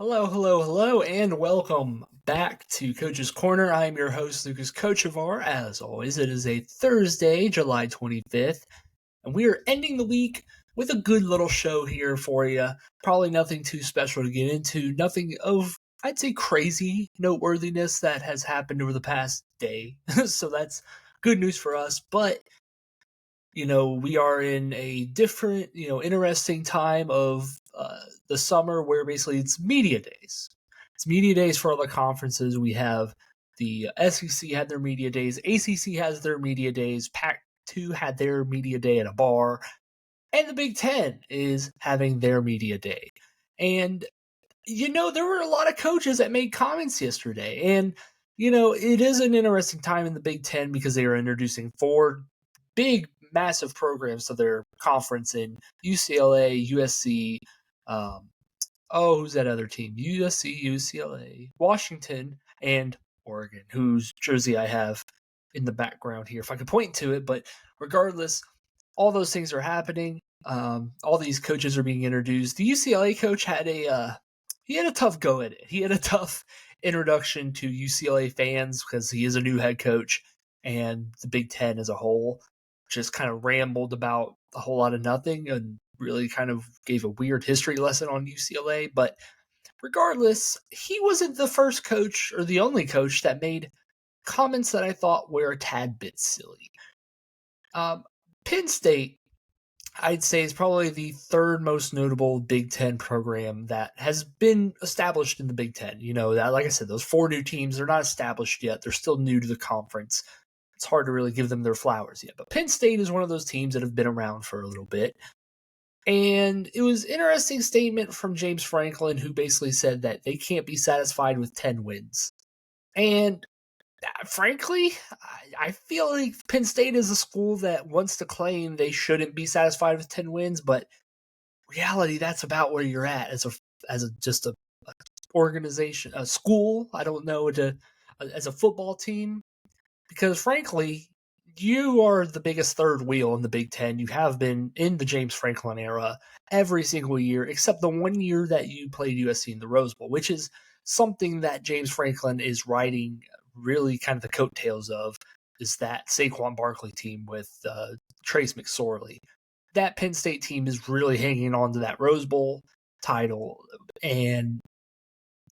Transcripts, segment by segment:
Hello, hello, hello, and welcome back to Coach's Corner. I am your host, Lucas Kochevar. As always, it is a Thursday, July 25th, and we are ending the week with a good little show here for you. Probably nothing too special to get into, nothing of, I'd say, crazy noteworthiness that has happened over the past day. So that's good news for us, but we are in a different, interesting time of the summer where basically it's media days. It's media days for all the conferences. We have the SEC had their media days, ACC has their media days, Pac-2 had their media day at a bar, and the Big Ten is having their media day. And, there were a lot of coaches that made comments yesterday. And, it is an interesting time in the Big Ten because they are introducing four big, massive programs to their conference in UCLA, USC. Who's that other team? USC, UCLA, Washington, and Oregon, whose jersey I have in the background here, if I could point to it. But regardless, all those things are happening. All these coaches are being introduced. The UCLA coach had a tough go at it. He had a tough introduction to UCLA fans because he is a new head coach, and the Big Ten as a whole just kind of rambled about a whole lot of nothing and really kind of gave a weird history lesson on UCLA. But regardless, he wasn't the first coach or the only coach that made comments that I thought were a tad bit silly. Penn State, I'd say, is probably the third most notable Big Ten program that has been established in the Big Ten. That, like I said, those four new teams, they're not established yet. They're still new to the conference. It's hard to really give them their flowers yet. But Penn State is one of those teams that have been around for a little bit. And it was an interesting statement from James Franklin, who basically said that they can't be satisfied with 10 wins. And frankly, I feel like Penn State is a school that wants to claim they shouldn't be satisfied with 10 wins, but reality, that's about where you're at as a organization, a school. I don't know, as a football team. Because frankly, you are the biggest third wheel in the Big Ten. You have been in the James Franklin era every single year, except the one year that you played USC in the Rose Bowl, which is something that James Franklin is riding really kind of the coattails of, is that Saquon Barkley team with Trace McSorley. That Penn State team is really hanging on to that Rose Bowl title, and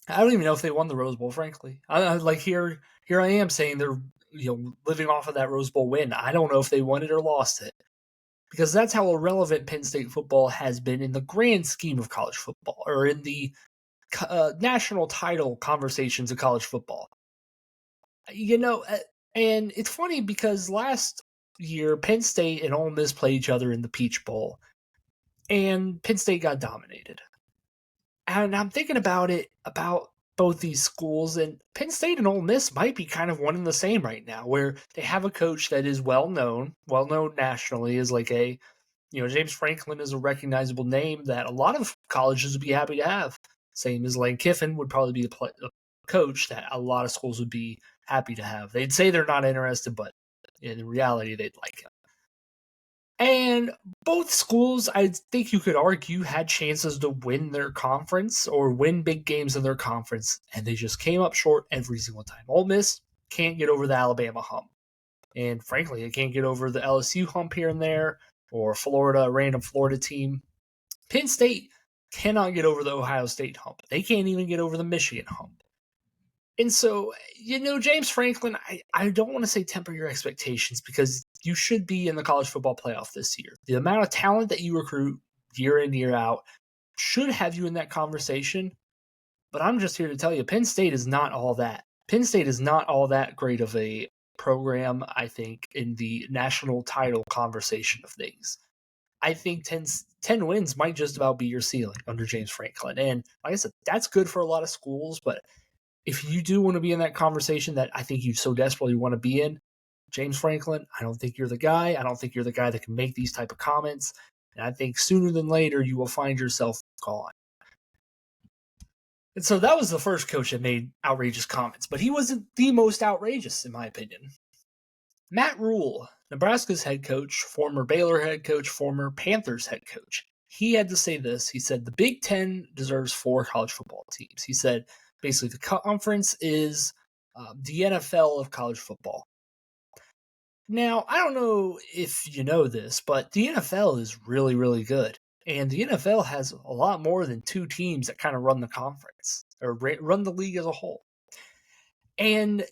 I don't even know if they won the Rose Bowl, frankly. Here I am saying they're living off of that Rose Bowl win. I don't know if they won it or lost it, because that's how irrelevant Penn State football has been in the grand scheme of college football, or in the national title conversations of college football. And it's funny because last year Penn State and Ole Miss played each other in the Peach Bowl, and Penn State got dominated. And I'm thinking about both these schools, and Penn State and Ole Miss might be kind of one and the same right now, where they have a coach that is well known nationally, is like James Franklin is a recognizable name that a lot of colleges would be happy to have. Same as Lane Kiffin would probably be a coach that a lot of schools would be happy to have. They'd say they're not interested, but in reality, they'd like him. And both schools, I think you could argue, had chances to win their conference or win big games in their conference, and they just came up short every single time. Ole Miss can't get over the Alabama hump. And frankly, they can't get over the LSU hump here and there, or a random Florida team. Penn State cannot get over the Ohio State hump. They can't even get over the Michigan hump. And so, James Franklin, I don't want to say temper your expectations, because you should be in the college football playoff this year. The amount of talent that you recruit year in, year out should have you in that conversation. But I'm just here to tell you, Penn State is not all that. Penn State is not all that great of a program, I think, in the national title conversation of things. I think 10 wins might just about be your ceiling under James Franklin. And like I said, that's good for a lot of schools, but if you do want to be in that conversation that I think you so desperately want to be in, James Franklin, I don't think you're the guy. I don't think you're the guy that can make these type of comments. And I think sooner than later, you will find yourself gone. And so that was the first coach that made outrageous comments, but he wasn't the most outrageous, in my opinion. Matt Rhule, Nebraska's head coach, former Baylor head coach, former Panthers head coach. he had to say this. He said, the Big Ten deserves 4 college football teams. He said, basically, the conference is the NFL of college football. Now, I don't know if you know this, but the NFL is really, really good. And the NFL has a lot more than 2 teams that kind of run the conference or run the league as a whole. And,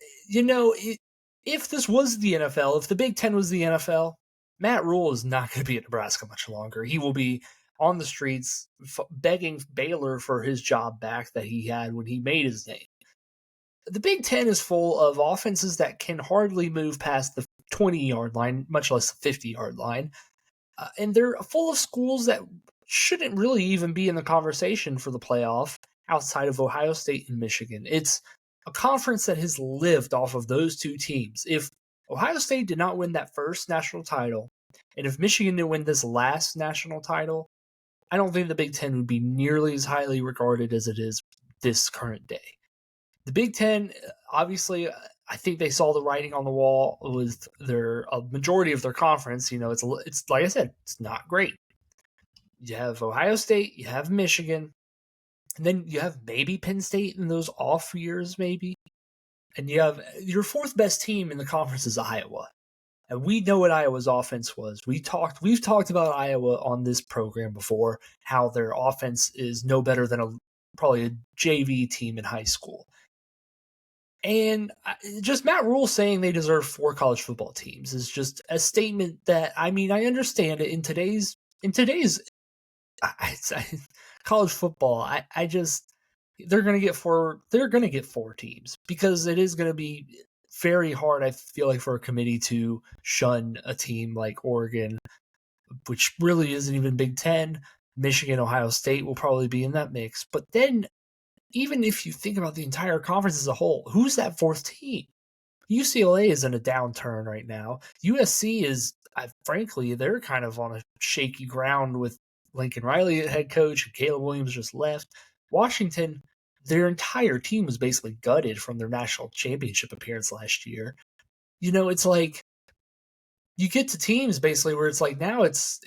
if this was the NFL, if the Big Ten was the NFL, Matt Rhule is not going to be at Nebraska much longer. He will be on the streets begging Baylor for his job back that he had when he made his name. The Big Ten is full of offenses that can hardly move past the 20-yard line, much less the 50-yard line. And they're full of schools that shouldn't really even be in the conversation for the playoff outside of Ohio State and Michigan. It's a conference that has lived off of those 2 teams. If Ohio State did not win that first national title, and if Michigan didn't win this last national title, I don't think the Big Ten would be nearly as highly regarded as it is this current day. The Big Ten, obviously, I think they saw the writing on the wall with a majority of their conference. It's like I said, it's not great. You have Ohio State, you have Michigan, and then you have maybe Penn State in those off years, maybe. And you have your 4th best team in the conference is Iowa. And we know what Iowa's offense was. We've talked about Iowa on this program before, how their offense is no better than probably a JV team in high school. And just Matt Rhule saying they deserve 4 college football teams is just a statement that, I understand it in today's college football. They're going to get 4 teams because it is going to be very hard, I feel like, for a committee to shun a team like Oregon, which really isn't even Big Ten. Michigan, Ohio State will probably be in that mix. But then, even if you think about the entire conference as a whole, who's that 4th team? UCLA is in a downturn right now. USC is, frankly, they're kind of on a shaky ground with Lincoln Riley at head coach, and Caleb Williams just left. Washington, their entire team was basically gutted from their national championship appearance last year. It's like you get to teams basically where it's like now it's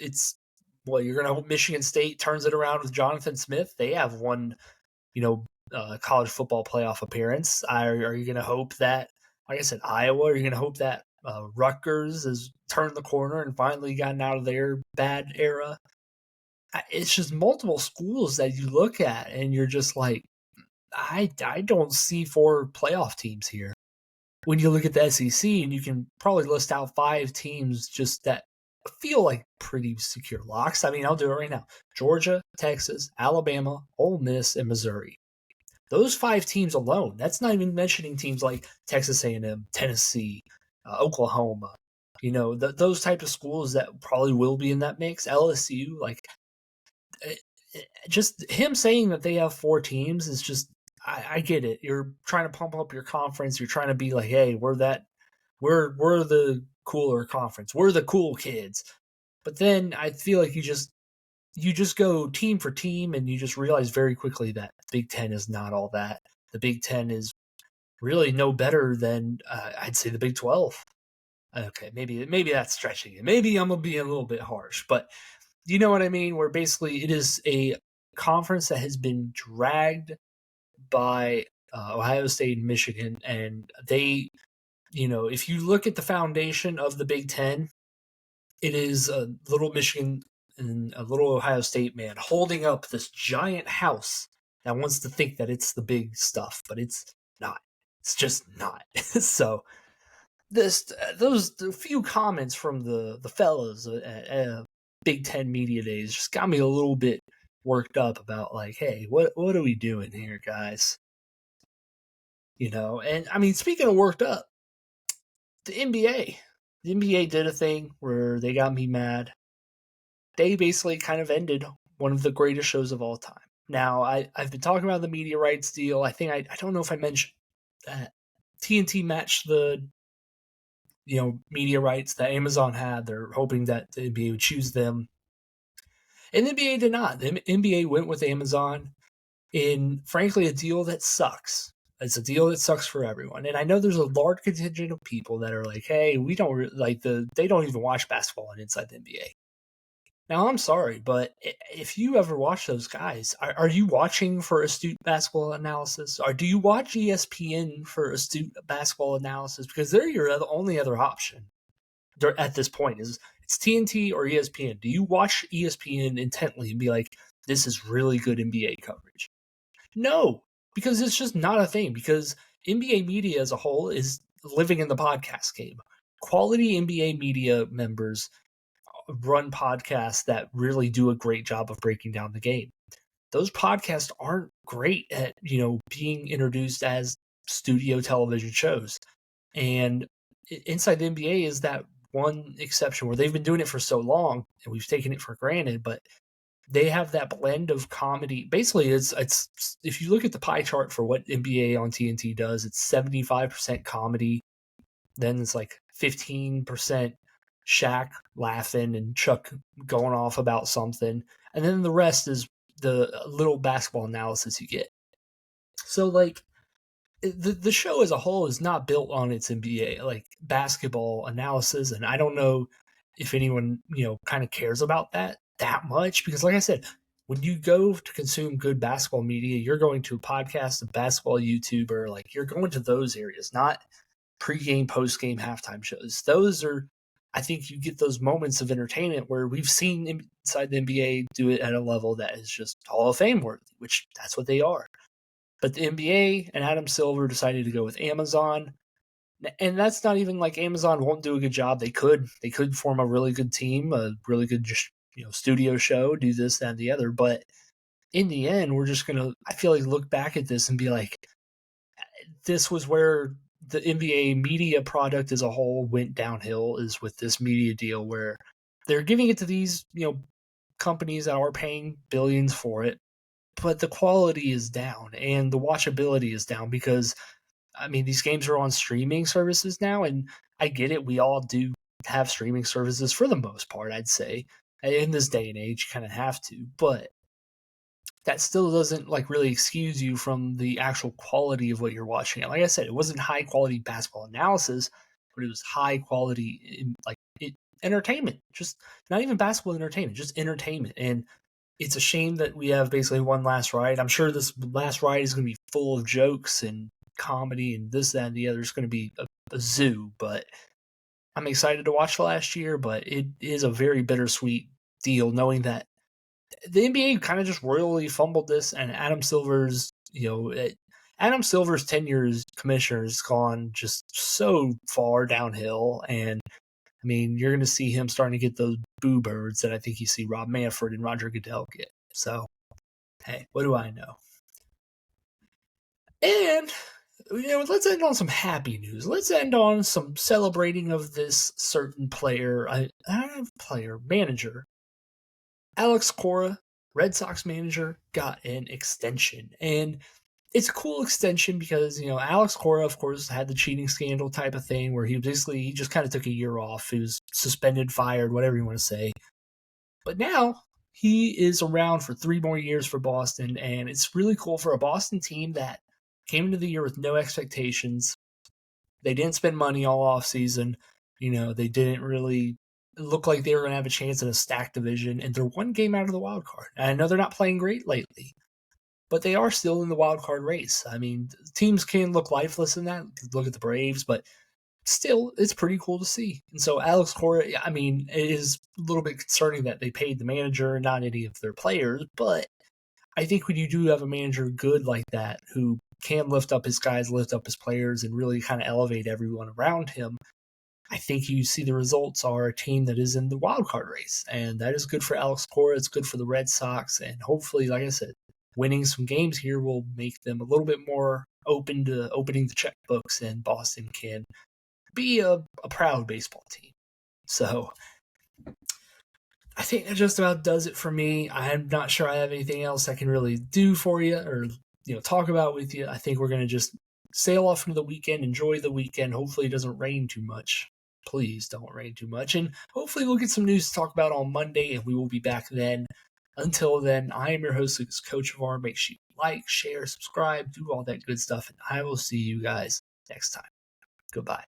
you're going to hope Michigan State turns it around with Jonathan Smith. They have one, college football playoff appearance. Are you going to hope that, like I said, Iowa? Are you going to hope that Rutgers has turned the corner and finally gotten out of their bad era? It's just multiple schools that you look at and you're just like, I don't see 4 playoff teams here. When you look at the SEC, and you can probably list out 5 teams just that feel like pretty secure locks. I'll do it right now. Georgia, Texas, Alabama, Ole Miss, and Missouri. Those 5 teams alone, that's not even mentioning teams like Texas A&M, Tennessee, Oklahoma, those type of schools that probably will be in that mix. LSU, just him saying that they have 4 teams is just, I get it. You're trying to pump up your conference. You're trying to be like, hey, we're the cooler conference. We're the cool kids. But then I feel like you just go team for team, and you just realize very quickly that Big Ten is not all that. The Big Ten is really no better than I'd say the Big 12. Okay, maybe that's stretching it. Maybe I'm gonna be a little bit harsh, but you know what I mean? Where basically it is a conference that has been dragged by Ohio State and Michigan, and they, if you look at the foundation of the Big Ten, it is a little Michigan and a little Ohio State man holding up this giant house that wants to think that it's the big stuff, but it's not. It's just not. So those few comments from the fellas at Big Ten Media Days just got me a little bit worked up about like, hey, what are we doing here, guys? And speaking of worked up, the NBA did a thing where they got me mad. They basically kind of ended one of the greatest shows of all time. Now, I've been talking about the media rights deal. I think I don't know if I mentioned that TNT matched the media rights that Amazon had. They're hoping that the NBA would choose them. And the NBA did not. The NBA went with Amazon in, frankly, a deal that sucks. It's a deal that sucks for everyone. And I know there's a large contingent of people that are like, hey, we don't they don't even watch basketball on Inside the NBA. Now, I'm sorry, but if you ever watch those guys, are you watching for astute basketball analysis? Or do you watch ESPN for astute basketball analysis? Because they're your only other option at this point is it's TNT or ESPN. Do you watch ESPN intently and be like, this is really good NBA coverage? No, because it's just not a thing. Because NBA media as a whole is living in the podcast game. Quality NBA media members run podcasts that really do a great job of breaking down the game. Those podcasts aren't great at, being introduced as studio television shows. And Inside the NBA is that one exception where they've been doing it for so long and we've taken it for granted, but they have that blend of comedy. Basically, it's if you look at the pie chart for what NBA on TNT does, it's 75% comedy, then it's like 15% Shaq laughing and Chuck going off about something, and then the rest is the little basketball analysis you get. So like the show as a whole is not built on its NBA like basketball analysis, and I don't know if anyone kind of cares about that much because, like I said, when you go to consume good basketball media, you're going to a podcast, a basketball YouTuber, like you're going to those areas, not pregame, postgame, halftime shows. Those are, I think, you get those moments of entertainment where we've seen inside the NBA do it at a level that is just Hall of Fame worthy, which that's what they are. But the NBA and Adam Silver decided to go with Amazon. And that's not even like Amazon won't do a good job. They could form a really good team, a really good studio show, do this, that, and the other. But in the end, we're just gonna, I feel like, look back at this and be like, this was where the NBA media product as a whole went downhill, is with this media deal where they're giving it to these, companies that are paying billions for it, but the quality is down and the watchability is down because, I mean, these games are on streaming services now, and I get it. We all do have streaming services for the most part, I'd say. In this day and age, you kind of have to, but that still doesn't like really excuse you from the actual quality of what you're watching. And like I said, it wasn't high quality basketball analysis, but it was high quality entertainment. Just not even basketball entertainment, just entertainment. And it's a shame that we have basically one last ride. I'm sure this last ride is going to be full of jokes and comedy and this, that, and the other. It's going to be a zoo, but I'm excited to watch last year. But it is a very bittersweet deal knowing that the NBA kind of just royally fumbled this, and Adam Silver's tenure as commissioner has gone just so far downhill. And I mean, you're going to see him starting to get those boo birds that I think you see Rob Manfred and Roger Goodell get. So, hey, what do I know? And let's end on some happy news. Let's end on some celebrating of this certain manager. Alex Cora, Red Sox manager, got an extension. And it's a cool extension because, Alex Cora, of course, had the cheating scandal type of thing where he just kind of took a year off. He was suspended, fired, whatever you want to say. But now he is around for 3 more years for Boston. And it's really cool for a Boston team that came into the year with no expectations. They didn't spend money all off season. They didn't really look like they were going to have a chance in a stacked division, and they're one game out of the wild card. And I know they're not playing great lately, but they are still in the wild card race. I mean, teams can look lifeless in that. Look at the Braves, but still, it's pretty cool to see. And so Alex Cora, I mean, it is a little bit concerning that they paid the manager and not any of their players, but I think when you do have a manager good like that who can lift up his guys, lift up his players, and really kind of elevate everyone around him, I think you see the results are a team that is in the wild card race. And that is good for Alex Cora. It's good for the Red Sox. And hopefully, like I said, winning some games here will make them a little bit more open to opening the checkbooks, and Boston can be a proud baseball team. So I think that just about does it for me. I'm not sure I have anything else I can really do for you or talk about with you. I think we're going to just sail off into the weekend, enjoy the weekend. Hopefully it doesn't rain too much. Please don't rain too much. And hopefully we'll get some news to talk about on Monday, and we will be back then. Until then, I am your host, Lucas Coach of R. Make sure you like, share, subscribe, do all that good stuff, and I will see you guys next time. Goodbye.